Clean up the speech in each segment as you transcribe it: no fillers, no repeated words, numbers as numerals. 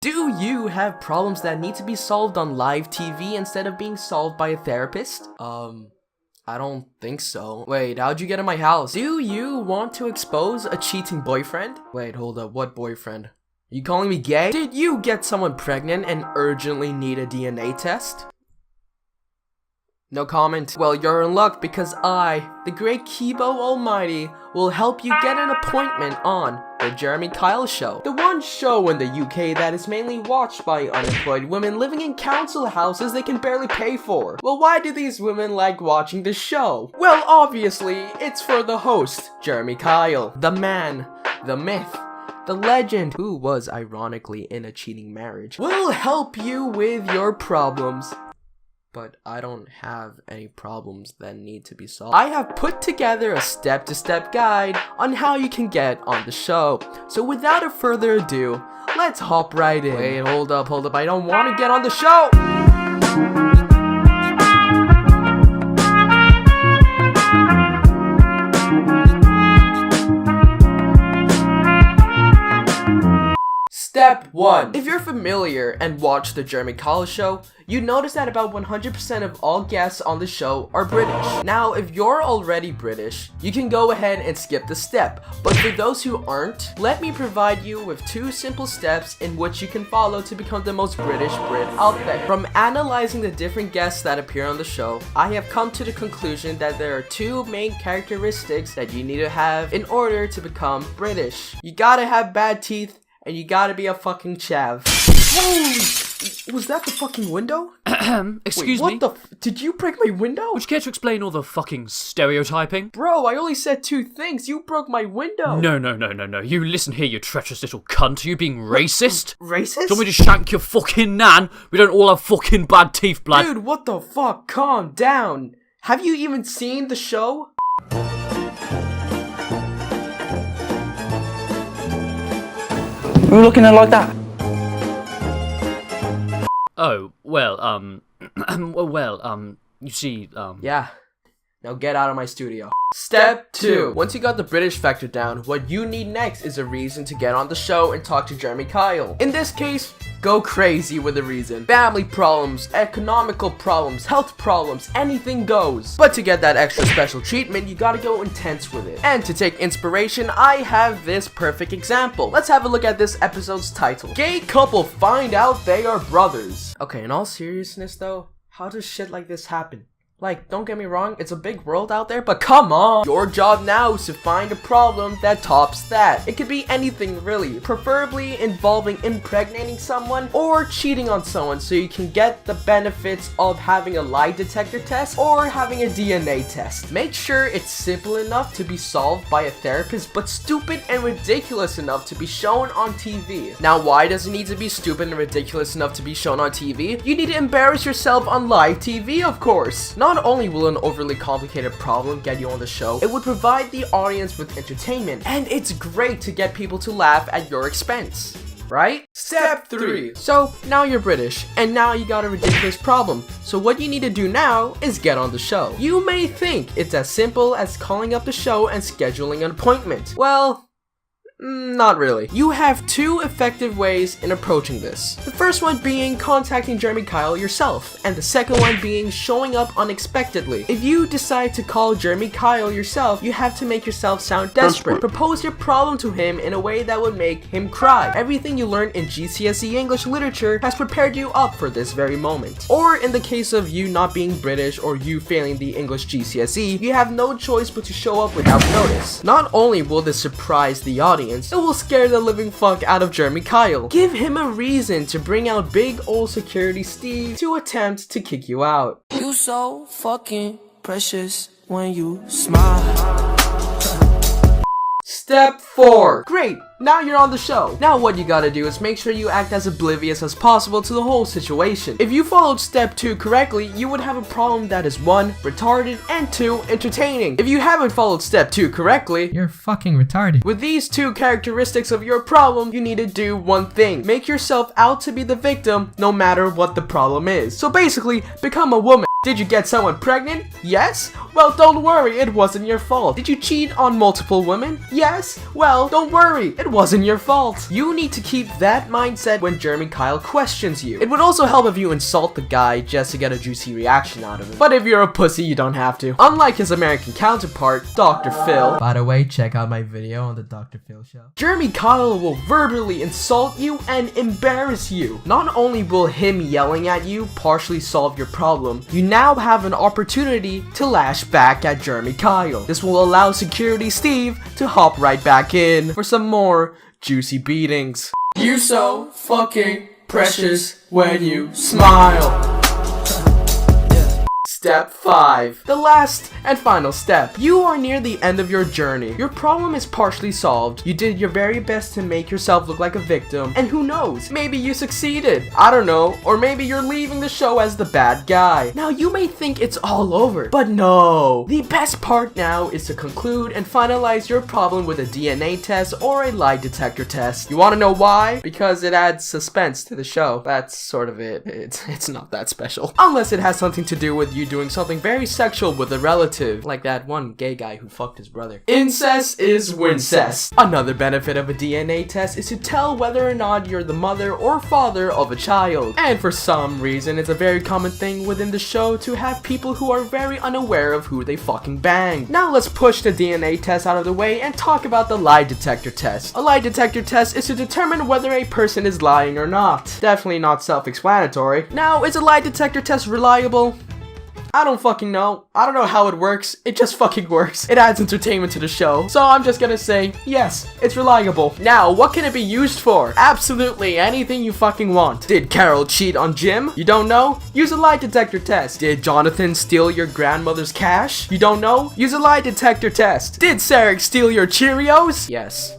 Do you have problems that need to be solved on live TV instead of being solved by a therapist? I don't think so. Wait, how'd you get in my house? Do you want to expose a cheating boyfriend? Wait, hold up, what boyfriend? You calling me gay? Did you get someone pregnant and urgently need a DNA test? No comment. Well, you're in luck because I, the great Kibo Almighty, will help you get an appointment on The Jeremy Kyle Show. The one show in the UK that is mainly watched by unemployed women living in council houses they can barely pay for. Well, why do these women like watching this show? Well, obviously, it's for the host, Jeremy Kyle. The man, the myth, the legend, who was ironically in a cheating marriage, will help you with your problems. But I don't have any problems that need to be solved. I have put together a step-to-step guide on how you can get on the show. So without a further ado, let's hop right in. Wait, hold up, I don't want to get on the show! Step 1. If you're familiar and watch The Jeremy Kyle Show, you notice that about 100% of all guests on the show are British. Now, if you're already British, you can go ahead and skip the step. But for those who aren't, let me provide you with 2 simple steps in which you can follow to become the most British Brit out there. From analyzing the different guests that appear on the show, I have come to the conclusion that there are 2 main characteristics that you need to have in order to become British. You gotta have bad teeth, and you gotta be a fucking chav. Holy! Was that the fucking window? Excuse Wait, me? what the did you break my window? Would you care to explain all the fucking stereotyping? Bro, I only said 2 things. You broke my window. No. You listen here, you treacherous little cunt. Are you being racist? Racist? Do you want me to shank your fucking nan? We don't all have fucking bad teeth, blood. Dude, what the fuck? Calm down. Have you even seen the show? Who are looking at like that? Oh, well, you see, Yeah. Now get out of my studio. Step 2. Once you got the British factor down, what you need next is a reason to get on the show and talk to Jeremy Kyle. In this case, go crazy with a reason. Family problems, economical problems, health problems, anything goes. But to get that extra special treatment, you gotta go intense with it. And to take inspiration, I have this perfect example. Let's have a look at this episode's title. Gay couple find out they are brothers. Okay, in all seriousness though, how does shit like this happen? Like, don't get me wrong, it's a big world out there, but come on! Your job now is to find a problem that tops that. It could be anything really, preferably involving impregnating someone or cheating on someone so you can get the benefits of having a lie detector test or having a DNA test. Make sure it's simple enough to be solved by a therapist, but stupid and ridiculous enough to be shown on TV. Now, why does it need to be stupid and ridiculous enough to be shown on TV? You need to embarrass yourself on live TV, of course. Not only will an overly complicated problem get you on the show, it would provide the audience with entertainment, and it's great to get people to laugh at your expense. Right? Step 3. So, now you're British, and now you got a ridiculous problem. So what you need to do now is get on the show. You may think it's as simple as calling up the show and scheduling an appointment. Well, not really. You have 2 effective ways in approaching this. The first one being contacting Jeremy Kyle yourself, and the second one being showing up unexpectedly. If you decide to call Jeremy Kyle yourself, you have to make yourself sound desperate. Propose your problem to him in a way that would make him cry. Everything you learned in GCSE English literature has prepared you up for this very moment. Or in the case of you not being British or you failing the English GCSE, you have no choice but to show up without notice. Not only will this surprise the audience, it will scare the living fuck out of Jeremy Kyle. Give him a reason to bring out big old security Steve to attempt to kick you out. You so fucking precious when you smile. Step 4. Great, now you're on the show. Now what you gotta do is make sure you act as oblivious as possible to the whole situation. If you followed step 2 correctly, you would have a problem that is 1, retarded, and 2, entertaining. If you haven't followed step 2 correctly, you're fucking retarded. With these 2 characteristics of your problem, you need to do one thing. Make yourself out to be the victim no matter what the problem is. So basically, become a woman. Did you get someone pregnant? Yes? Well, don't worry, it wasn't your fault. Did you cheat on multiple women? Yes? Well, don't worry, it wasn't your fault. You need to keep that mindset when Jeremy Kyle questions you. It would also help if you insult the guy just to get a juicy reaction out of him. But if you're a pussy, you don't have to. Unlike his American counterpart, Dr. Phil. By the way, check out my video on the Dr. Phil show. Jeremy Kyle will verbally insult you and embarrass you. Not only will him yelling at you partially solve your problem, you now have an opportunity to lash back at Jeremy Kyle. This will allow Security Steve to hop right back in for some more juicy beatings. You so fucking precious when you smile. Step 5. The last and final step. You are near the end of your journey. Your problem is partially solved. You did your very best to make yourself look like a victim. And who knows? Maybe you succeeded. I don't know. Or maybe you're leaving the show as the bad guy. Now you may think it's all over. But no. The best part now is to conclude and finalize your problem with a DNA test or a lie detector test. You want to know why? Because it adds suspense to the show. That's sort of it. It's not that special. Unless it has something to do with you doing something very sexual with a relative, like that one gay guy who fucked his brother. Incest is wincest. Another benefit of a DNA test is to tell whether or not you're the mother or father of a child. And for some reason, it's a very common thing within the show to have people who are very unaware of who they fucking banged. Now let's push the DNA test out of the way and talk about the lie detector test. A lie detector test is to determine whether a person is lying or not. Definitely not self-explanatory. Now, is a lie detector test reliable? I don't fucking know. I don't know how it works. It just fucking works. It adds entertainment to the show. So I'm just gonna say, yes, it's reliable. Now, what can it be used for? Absolutely anything you fucking want. Did Carol cheat on Jim? You don't know? Use a lie detector test. Did Jonathan steal your grandmother's cash? You don't know? Use a lie detector test. Did Sarek steal your Cheerios? Yes,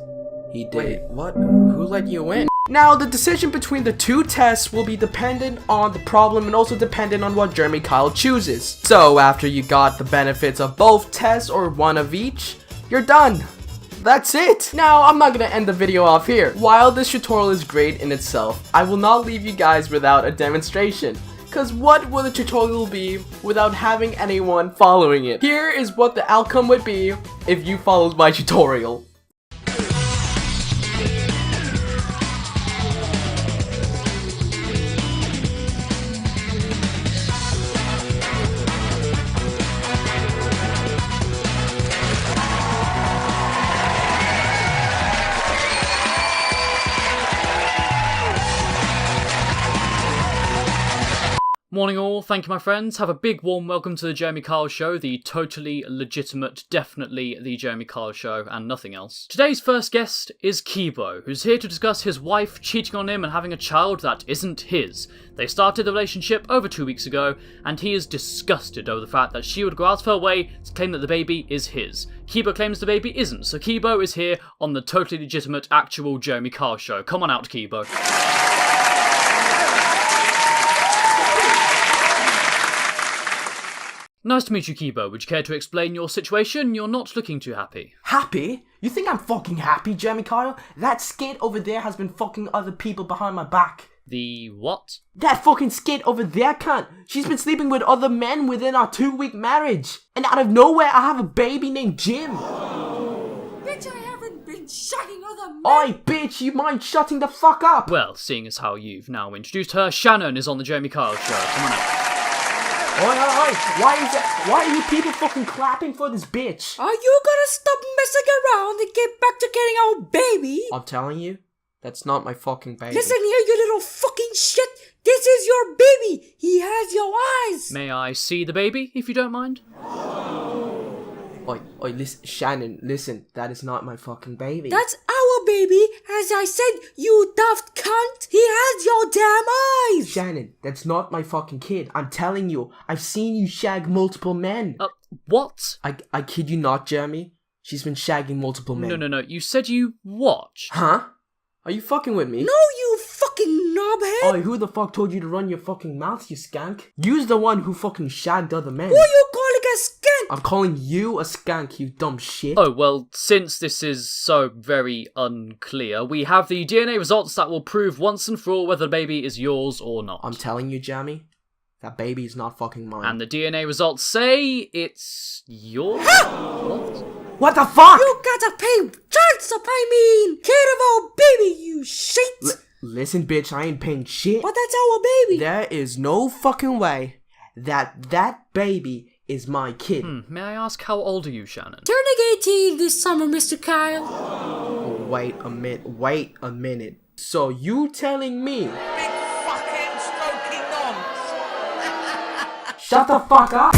he did. Wait, what? Who let you in? Now, the decision between the two tests will be dependent on the problem and also dependent on what Jeremy Kyle chooses. So, after you got the benefits of both tests or one of each, you're done. That's it. Now, I'm not gonna end the video off here. While this tutorial is great in itself, I will not leave you guys without a demonstration. Cause what would the tutorial be without having anyone following it? Here is what the outcome would be if you followed my tutorial. Morning all, thank you my friends. Have a big warm welcome to the Jeremy Kyle Show, the totally legitimate, definitely the Jeremy Kyle Show and nothing else. Today's first guest is Kibo, who's here to discuss his wife cheating on him and having a child that isn't his. They started the relationship over 2 weeks ago, and he is disgusted over the fact that she would go out of her way to claim that the baby is his. Kibo claims the baby isn't, so Kibo is here on the totally legitimate, actual Jeremy Kyle Show. Come on out, Kibo. Nice to meet you, Kibo. Would you care to explain your situation? You're not looking too happy. Happy? You think I'm fucking happy, Jeremy Kyle? That skid over there has been fucking other people behind my back. The what? That fucking skid over there, cunt. She's been sleeping with other men within our 2-week marriage. And out of nowhere, I have a baby named Jim. Bitch, I haven't been shagging other men. Oi, bitch, you mind shutting the fuck up? Well, seeing as how you've now introduced her, Shannon is on the Jeremy Kyle Show. Come on out. Oi, why are you people fucking clapping for this bitch? Are you gonna stop messing around and get back to getting our baby? I'm telling you, that's not my fucking baby. Listen here, you little fucking shit. This is your baby. He has your eyes. May I see the baby, if you don't mind? Oi, listen, Shannon, listen, that is not my fucking baby. That's our baby. As I said, you daft cunt. He has your damn eyes. Shannon, that's not my fucking kid. I'm telling you, I've seen you shag multiple men. What? I kid you not, Jeremy. She's been shagging multiple men. No. You said you watch. Huh? Are you fucking with me? No, you fucking knobhead. Oi, who the fuck told you to run your fucking mouth, you skank? You's the one who fucking shagged other men. Who you calling a skank? I'm calling you a skank, you dumb shit. Oh, well, since this is so very unclear, we have the DNA results that will prove once and for all whether the baby is yours or not. I'm telling you, Jeremy, That baby is not fucking mine. And the DNA results say it's yours. What? What the fuck? You gotta pay child support, I mean! Kid of our baby, you shit! Listen, bitch, I ain't paying shit. But that's our baby! There is no fucking way that baby is my kid. May I ask how old are you, Shannon? Turning 18 this summer, Mr. Kyle. Oh, wait a minute. So you telling me? Big fucking strokey nonce. Shut the fuck up!